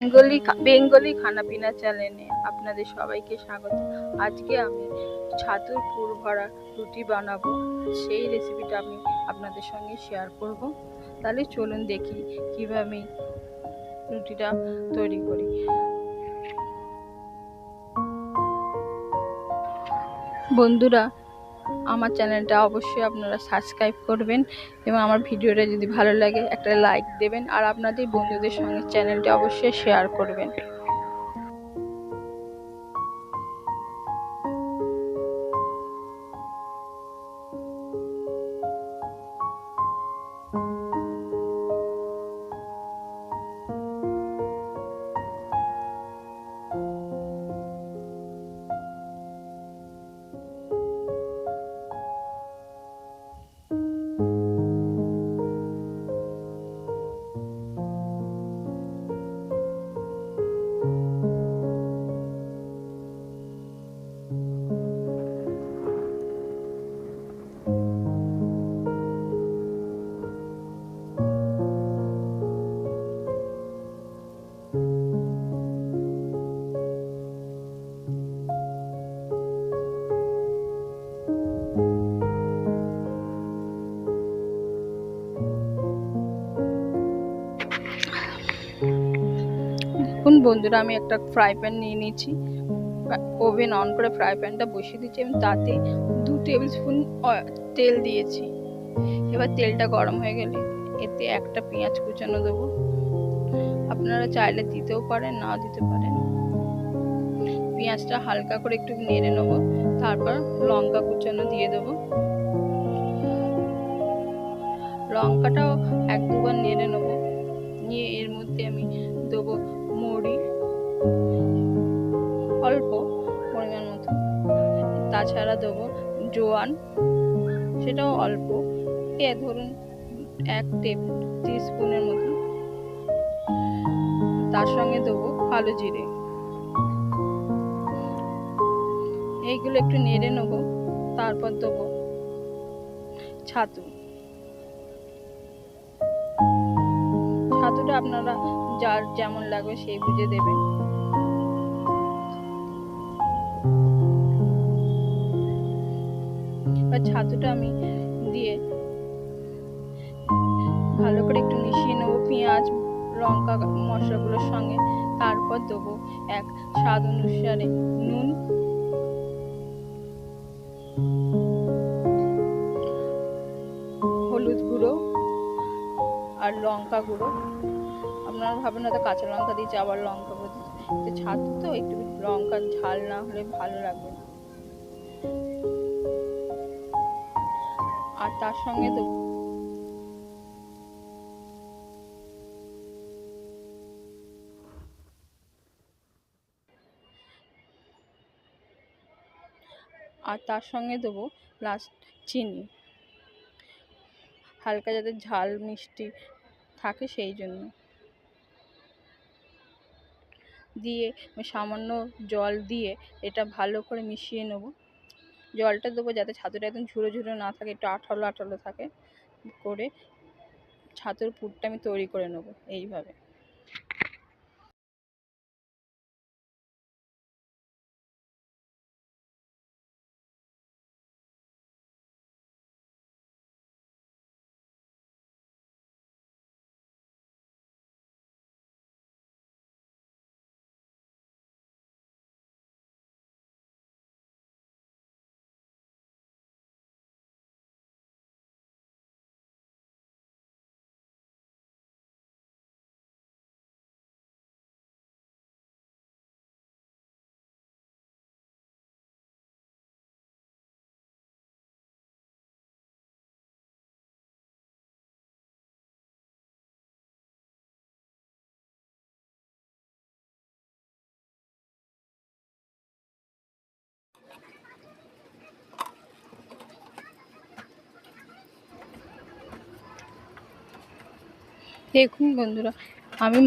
Bengali খানাপিনা চ্যানেলে আপনাদের সবাইকে স্বাগত। আজকে আমি ছাতুর পুর ভরা রুটি বানাবো, সেই রেসিপিটা আমি আপনাদের সঙ্গে শেয়ার করব। তাহলে চলুন দেখি কিভাবে আমি রুটিটা তৈরি করি। বন্ধুরা, আমার চ্যানেলটা অবশ্যই আপনারা সাবস্ক্রাইব করবেন এবং আমার ভিডিওটা যদি ভালো লাগে একটা লাইক দেবেন, আর আপনাদের বন্ধুদের সঙ্গে চ্যানেলটা অবশ্যই শেয়ার করবেন। দেখুন বন্ধুরা, আমি একটা ফ্রাই প্যান নিয়ে নিয়েছি, ওভেন অন করে ফ্রাই প্যানটা বসিয়ে দিয়েছি এবং তাতে 2 টেবিল স্পুন তেল দিয়েছি। এবার তেলটা গরম হয়ে গেলে এতে একটা পেঁয়াজ কুচানো দেবো। আপনারা চাইলে দিতেও পারেন, নাও দিতে পারেন। পেঁয়াজটা হালকা করে একটু নেড়ে নেবো, তারপর লঙ্কা কুচানো দিয়ে দেবো। লঙ্কাটাও 1-2 বার নেড়ে নেবো, নিয়ে এর মধ্যে আমি দেবো মৌরি অল্প পরিমাণ মতো, তাছাড়া দেবো জোয়ান, সেটাও অল্প, ধরুন 1 টিস্পুনের মতো। তার সঙ্গে দেবো কালো জিরে। এইগুলো একটু নেড়ে নেবো, তারপর দেবো ছাতুটা আপনারা যার যেমন লাগবে সেই বুঝে দেবেন। এবার ছাতুটা আমি দিয়ে ভালো করে একটু মিশিয়ে নেবো পেঁয়াজ লঙ্কা মশলাগুলোর সঙ্গে। তারপর দেবো স্বাদ অনুসারে নুন, হলুদ গুঁড়ো আর লঙ্কা গুঁড়ো। আপনারা ভাবেন না তো কাঁচা লঙ্কা দিয়েছি আবার লঙ্কা গুঁড়ো দিয়েছি, ছাতু তো একটু লঙ্কার ঝাল না হলে ভালো লাগবে না। আর তার সঙ্গে দেবো লাস্ট চিনি, হালকা যাতে ঝাল মিষ্টি থাকে সেই জন্য। দিয়ে সামান্য জল দিয়ে এটা ভালো করে মিশিয়ে নেব। জলটা দেবো যাতে ছাতুটা একদম ঝুরো ঝুরো না থাকে, একটু আঠালো আঠালো থাকে, করে ছাতুর পুরটা আমি তৈরি করে নেব এইভাবে। দেখুন বন্ধুরা, আমি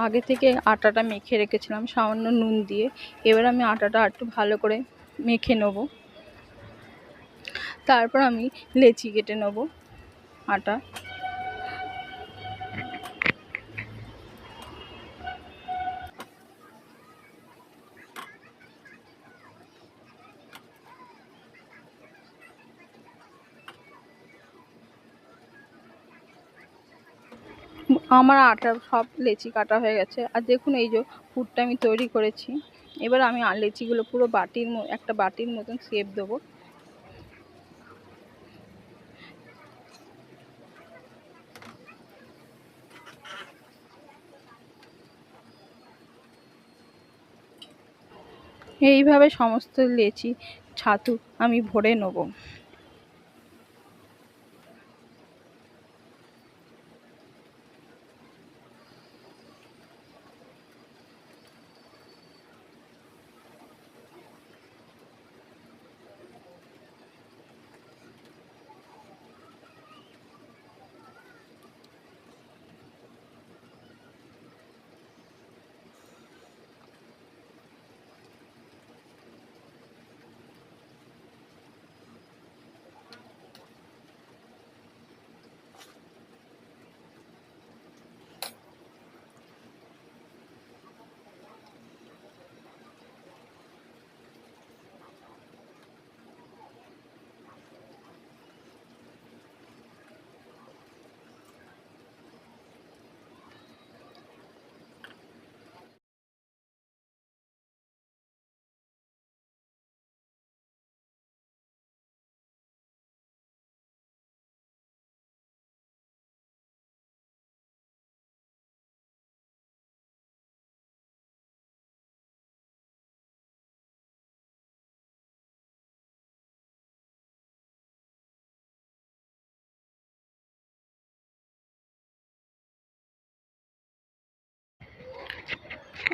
আগে থেকে আটাটা মেখে রেখেছিলাম সামান্য নুন দিয়ে। এবার আমি আটাটা একটু ভালো করে মেখে নেব। তারপর আমি লেচি কেটে নেব আটা। আমার আটা সব লেচি কাটা হয়ে গেছে। আর দেখুন এই যে পুরটা আমি তৈরি করেছি। এবার আমি লেচিগুলো পুরো একটা বাটির মতন শেপ দেবো। এইভাবে সমস্ত লেচি ছাতু আমি ভরে নেব।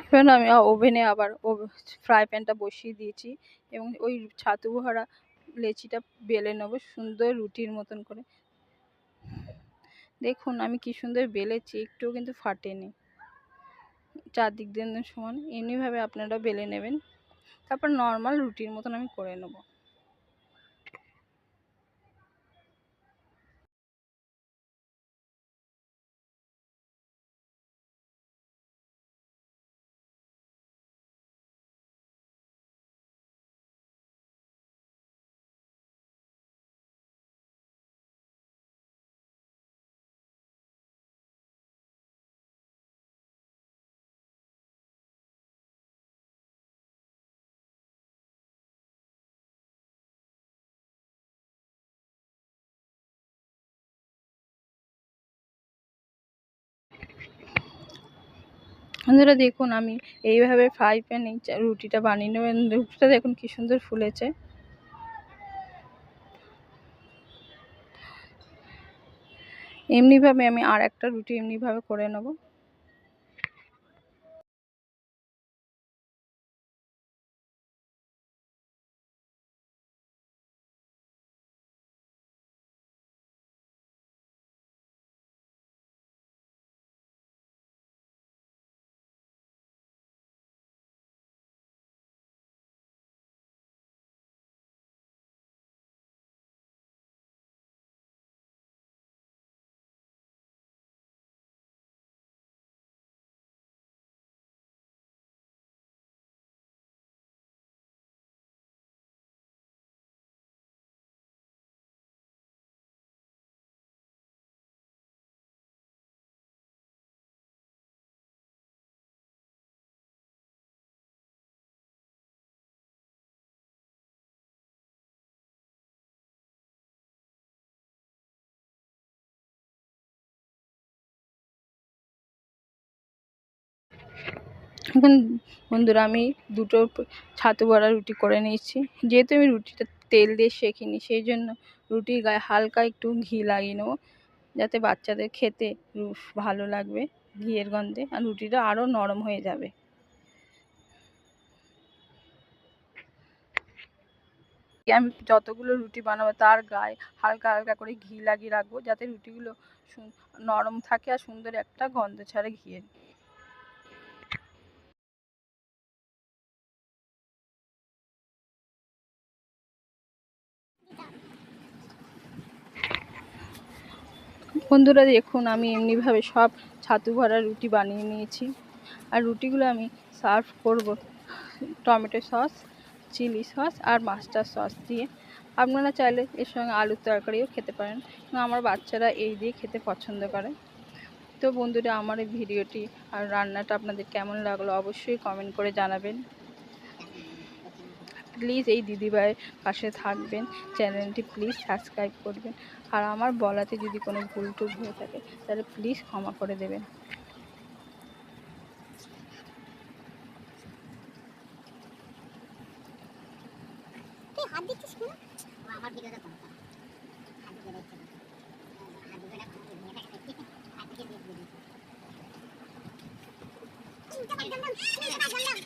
এবার আমি ওভেনে আবার ফ্রাই প্যানটা বসিয়ে দিয়েছি এবং ওই ছাতু ভরা লেচিটা বেলে নেবো সুন্দর রুটির মতন করে। দেখুন আমি কি সুন্দর বেলেছি, একটুও কিন্তু ফাটেনি, চারদিক দিয়ে সমান। এমনিভাবে আপনারা বেলে নেবেন, তারপর নর্মাল রুটির মতন আমি করে নেবো। বন্ধুরা দেখুন আমি এইভাবে ফ্রাই প্যানে রুটিটা বানিয়ে নেবেন। রুটিটা দেখুন কি সুন্দর ফুলেছে। এমনিভাবে আমি আর একটা রুটি এমনিভাবে করে নেব। এখন বন্ধুরা আমি দুটো ছাতু ভরা রুটি করে নিয়েছি। যেহেতু আমি রুটিটা তেল দিয়ে সেঁকিনি, সেই জন্য রুটির গায়ে হালকা একটু ঘি লাগিয়ে নেবো, যাতে বাচ্চাদের খেতে ভালো লাগবে ঘিয়ের গন্ধে, আর রুটিটা আরও নরম হয়ে যাবে। আমি যতগুলো রুটি বানাবো তার গায়ে হালকা হালকা করে ঘি লাগিয়ে রাখবো, যাতে রুটিগুলো নরম থাকে আর সুন্দর একটা গন্ধ ছাড়ে ঘিয়ের। বন্ধুরা দেখুন আমি এমনিভাবে সব ছাতু ভরা রুটি বানিয়ে নিয়েছি। আর রুটিগুলো আমি সার্ভ করব টমেটো সস, চিলি সস আর মাস্টার সস দিয়ে। আপনারা চাইলে এর সঙ্গে আলুর তরকারিও খেতে পারেন, আমার বাচ্চারা এই দিয়ে খেতে পছন্দ করে। তো বন্ধুরা, আমার এই ভিডিওটি আর রান্নাটা আপনাদের কেমন লাগলো অবশ্যই কমেন্ট করে জানাবেন। প্লিজ এই দিদিভাইয়ের পাশে থাকবেন, চ্যানেলটি প্লিজ সাবস্ক্রাইব করবেন। আর আমার বলাতে যদি কোনো ভুল টুল হয়ে থাকে তাহলে প্লিজ ক্ষমা করে দেবেন। তুই হাত দিচ্ছিস কেন? ও আমার ভিডিওটা কম কর। হাত দিয়ে দিচ্ছে। হাত দিয়ে না কোনো নিয়ে থাকে। হাত দিয়ে দিয়ে দিচ্ছে। চিন্তা করলাম।